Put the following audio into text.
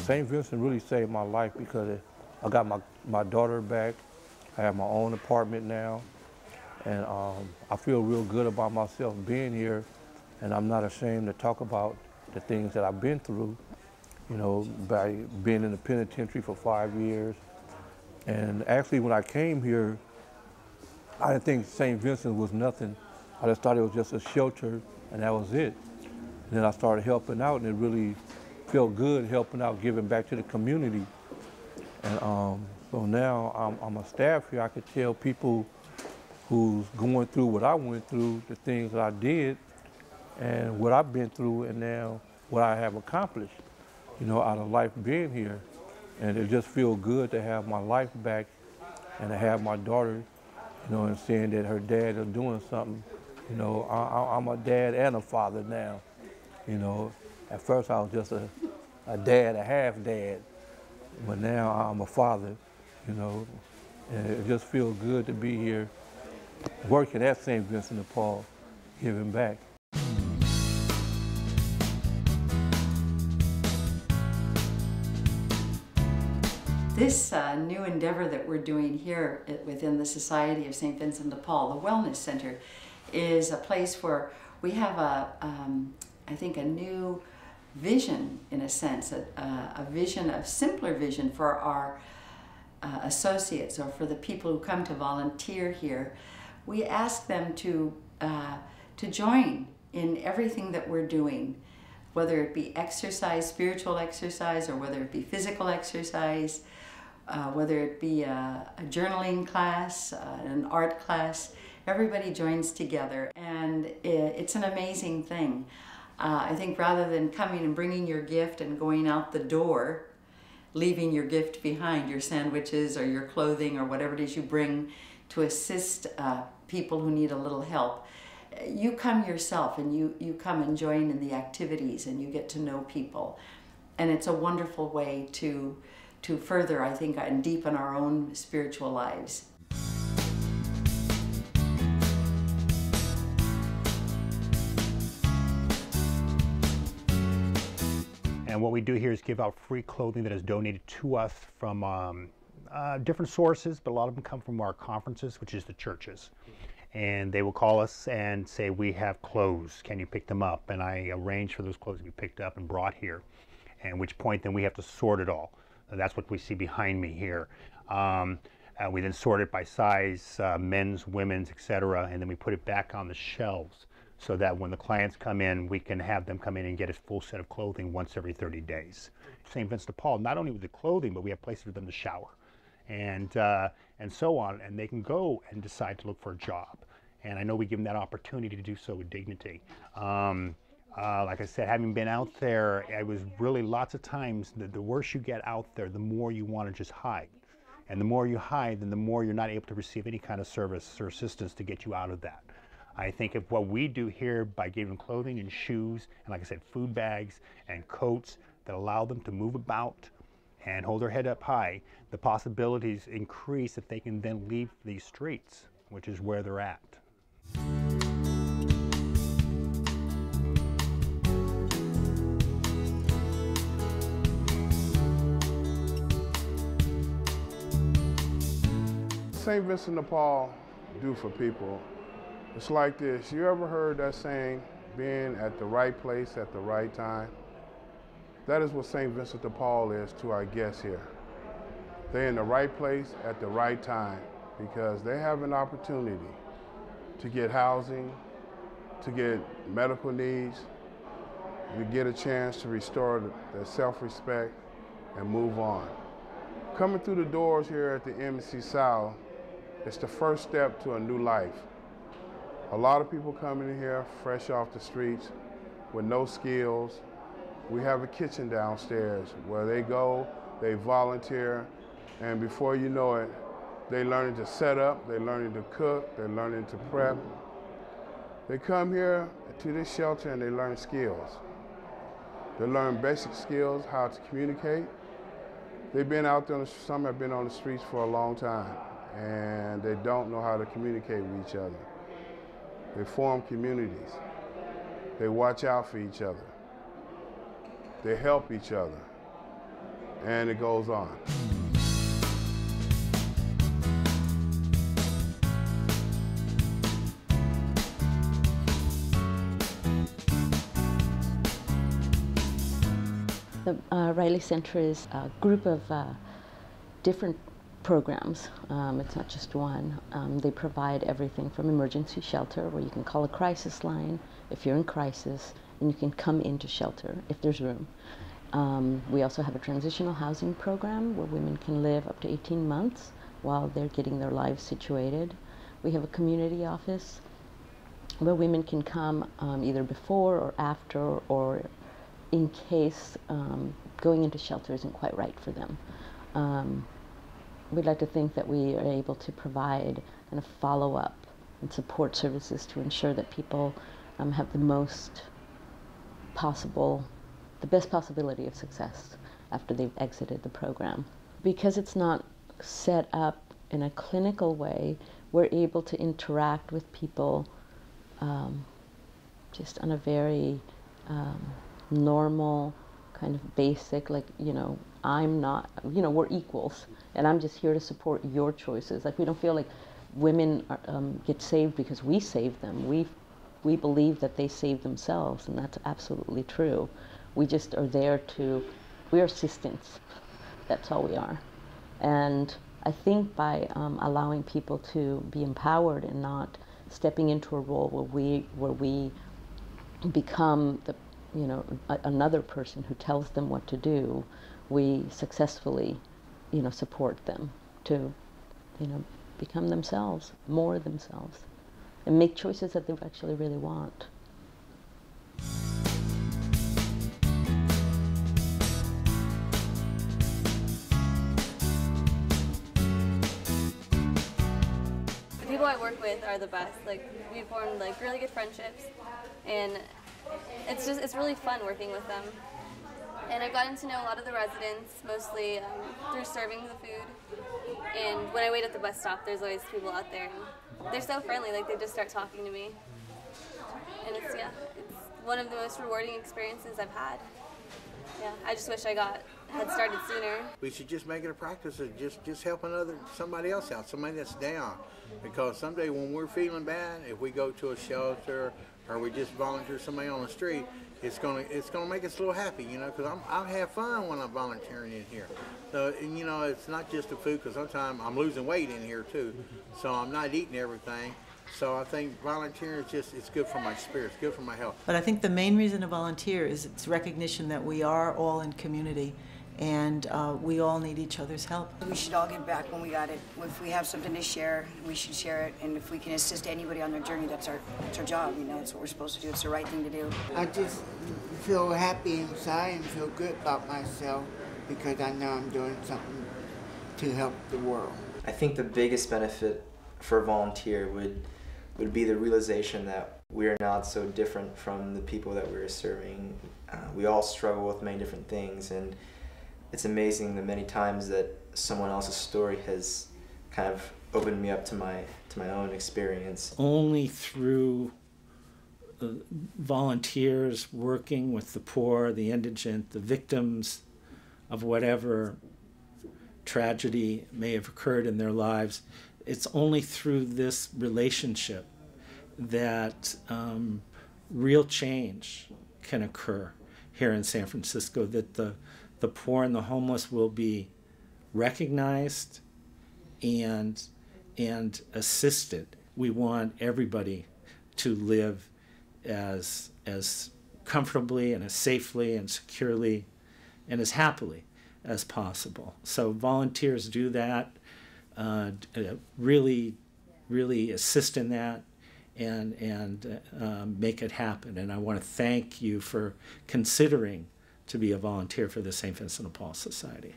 St. Vincent really saved my life because I got my daughter back. I have my own apartment now. And I feel real good about myself being here. And I'm not ashamed to talk about the things that I've been through, you know, by being in the penitentiary for 5 years. And actually, when I came here, I didn't think St. Vincent was nothing. I just thought it was just a shelter, and that was it. And then I started helping out, and it really felt good helping out, giving back to the community. And so now I'm a staff here. I could tell people who's going through what I went through, the things that I did, and what I've been through, and now what I have accomplished, you know, out of life being here. And it just feels good to have my life back and to have my daughter, you know, and seeing that her dad is doing something. You know, I'm a dad and a father now. You know, at first I was just a dad, a half dad, but now I'm a father, you know, and it just feels good to be here working at St. Vincent de Paul, giving back. This new endeavor that we're doing here within the Society of St. Vincent de Paul, the Wellness Center, is a place where we have I think a new vision, in a sense, a vision, a simpler vision for our associates or for the people who come to volunteer here. We ask them to join in everything that we're doing, whether it be exercise, spiritual exercise, or whether it be physical exercise, whether it be a journaling class, an art class. Everybody joins together, and it's an amazing thing. I think rather than coming and bringing your gift and going out the door, leaving your gift behind, your sandwiches or your clothing or whatever it is you bring to assist people who need a little help, you come yourself and you come and join in the activities and you get to know people. And it's a wonderful way to further, I think, and deepen our own spiritual lives. And what we do here is give out free clothing that is donated to us from different sources, but a lot of them come from our conferences, which is the churches. And they will call us and say, we have clothes, can you pick them up? And I arrange for those clothes to be picked up and brought here, at which point then we have to sort it all. And that's what we see behind me here. We then sort it by size, men's, women's, etc., and then we put it back on the shelves so that when the clients come in, we can have them come in and get a full set of clothing once every 30 days. St. Vincent de Paul, not only with the clothing, but we have places for them to shower and so on, and they can go and decide to look for a job. And I know we give them that opportunity to do so with dignity. Like I said, having been out there, it was really lots of times the worse you get out there, the more you want to just hide. And the more you hide, then the more you're not able to receive any kind of service or assistance to get you out of that. I think of what we do here by giving clothing and shoes, and like I said, food bags and coats that allow them to move about and hold their head up high, the possibilities increase if they can then leave these streets, which is where they're at. St. Vincent de Paul do for people. It's like this. You ever heard that saying, being at the right place at the right time? That is what St. Vincent de Paul is to our guests here. They're in the right place at the right time because they have an opportunity to get housing, to get medical needs, to get a chance to restore their self-respect and move on. Coming through the doors here at the Embassy South, it's the first step to a new life. A lot of people come in here fresh off the streets with no skills. We have a kitchen downstairs where they go, they volunteer, and before you know it, they're learning to set up, they're learning to cook, they're learning to prep. They come here to this shelter and they learn skills. They learn basic skills, how to communicate. They've been out there, some have been on the streets for a long time, and they don't know how to communicate with each other. They form communities. They watch out for each other. They help each other. and it goes on. The Riley Center is a group of different programs. It's not just one. They provide everything from emergency shelter, where you can call a crisis line if you're in crisis, and you can come into shelter if there's room. We also have a transitional housing program where women can live up to 18 months while they're getting their lives situated. We have a community office where women can come either before or after, or in case going into shelter isn't quite right for them. We'd like to think that we are able to provide kind of follow-up and support services to ensure that people have the best possibility of success after they've exited the program. Because it's not set up in a clinical way, we're able to interact with people just on a very normal, kind of basic, like, I'm not, we're equals, and I'm just here to support your choices. Like, we don't feel like women get saved because we saved them. We believe that they saved themselves, and that's absolutely true. We just are there we're assistants. That's all we are. And I think by allowing people to be empowered and not stepping into a role where we become another person who tells them what to do, we successfully, support them to, become themselves, more themselves, and make choices that they actually really want. The people I work with are the best. Like, we formed really good friendships, and it's really fun working with them. And I've gotten to know a lot of the residents, mostly through serving the food. And when I wait at the bus stop, there's always people out there. And they're so friendly, like they just start talking to me. And it's one of the most rewarding experiences I've had. Yeah, I just wish I had started sooner. We should just make it a practice of just helping somebody else out, somebody that's down. Because someday when we're feeling bad, if we go to a shelter or we just volunteer somebody on the street, it's gonna make us a little happy, because I have fun when I'm volunteering in here. So, and, it's not just the food, because sometimes I'm losing weight in here too, so I'm not eating everything. So I think volunteering it's good for my spirit, it's good for my health. But I think the main reason to volunteer is it's recognition that we are all in community, and we all need each other's help. We should all give back when we got it. If we have something to share, we should share it. And if we can assist anybody on their journey, that's our job. It's what we're supposed to do. It's the right thing to do. I just feel happy inside and feel good about myself because I know I'm doing something to help the world. I think the biggest benefit for a volunteer would be the realization that we are not so different from the people that we're serving. We all struggle with many different things, and it's amazing the many times that someone else's story has kind of opened me up to my own experience. Only through volunteers working with the poor, the indigent, the victims of whatever tragedy may have occurred in their lives, it's only through this relationship that real change can occur here in San Francisco, that the poor and the homeless will be recognized and assisted. We want everybody to live as comfortably and as safely and securely and as happily as possible. So volunteers do that, really assist in that, and make it happen. And I want to thank you for considering to be a volunteer for the St. Vincent de Paul Society.